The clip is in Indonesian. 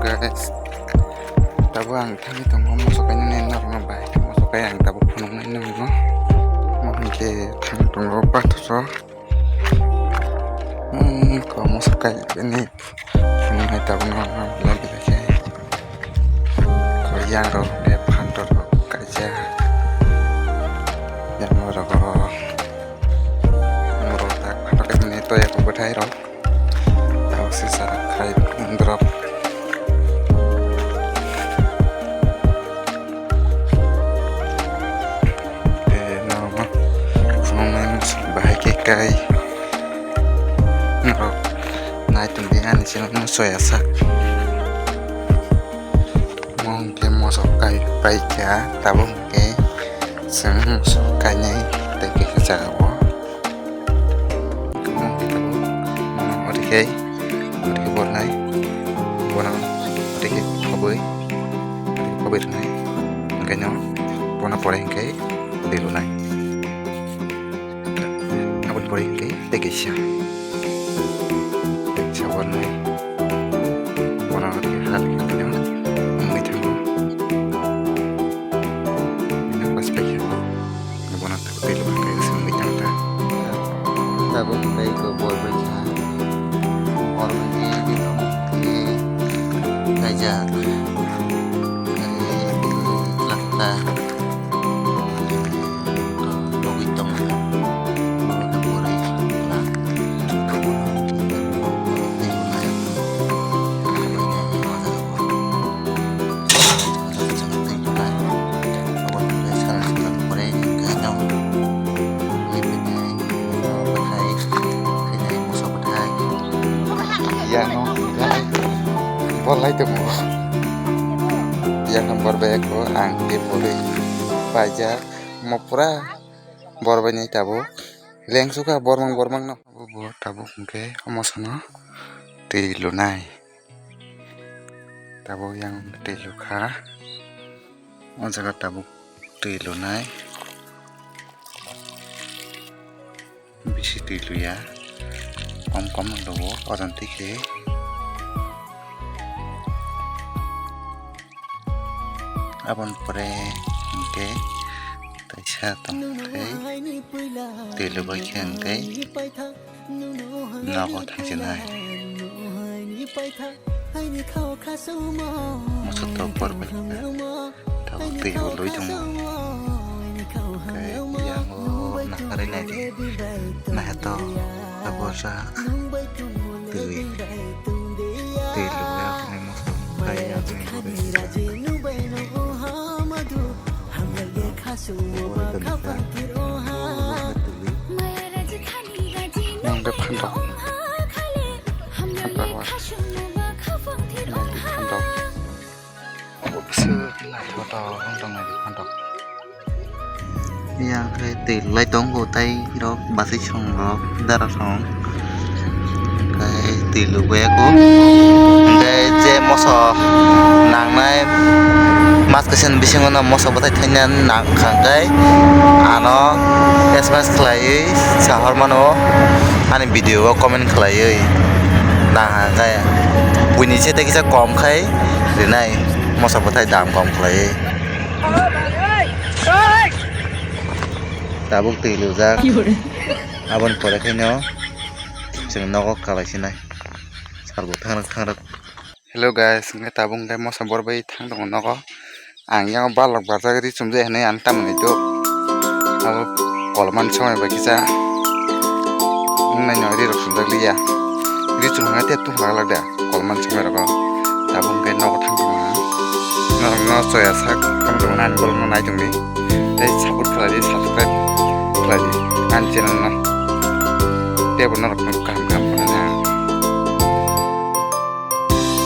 guys, tabu ang kami tunggu masuk ke ini normal baik masuk ke yang tabu punung ini no mau ke kami tunggu apa tuh so kalau masuk ke ini punung ini tabu normal lebih lagi kalau yang roh dia pantor kerja yang roh tak pakai ini tuh ya buat air roh tahu sih sarak kayak drop kai nro nai tum bi an chi no soya sak mong ke mo so kai pai cha tabung ke sang so kai nhai te ke cha wo mong ori ke bon nai bon ori ke khoboi nai ke nyo bona pore ke dilu nai por que te que ya warna warna hal yang muy tengo ini pas pakai warna tak pilih pakai semua jangka tabung baik ke bol baca warnanya gitu gajah lakta boleh temu yang nomor baik ko angke boleh pajak mau pura borbannya tabu leng suka bormang no bu tabu ke emosono tilu nai tabu yang tilu kha on jaga tabu tilu nai bisi tilu ya kom lobo ojanti ke abon pore ke taisa tong ke tilu bai khang ke nago thangsinai masuk to por bai tahu tilu loi jong ke yang nakare lai nah to abosa tilu ya kene masuk kaya yang depan dok apa wah depan dok selai foto orang depan dok yang cái lấy tống của tay đó bà sẽ xong đó ra đó xong cái tỷ lệ bé của cái che mò sò nàng này mas kesen bising ono moso botai thainan nak khangkai ano sms khlai sahar mano ani video comment khlai na hangkai buini che te kisa kom khai rinai moso botai dam kom khlai tabuk ti luja abon pore khaino jeng nogo kalai sinai sarbo thang hello guys ngai tabung ngai moso borbai thang dong nogo ang yang balok baca giri cumde hene antam itu abo kolman somai bagi sa nai nyori rok sundak liya giri cumde te tu halak da kolman somai rok tabung ke nok thang no soya sak kam dong nan bol no nai jungdi te sabut khladi subscribe khladi an channel na te bon rok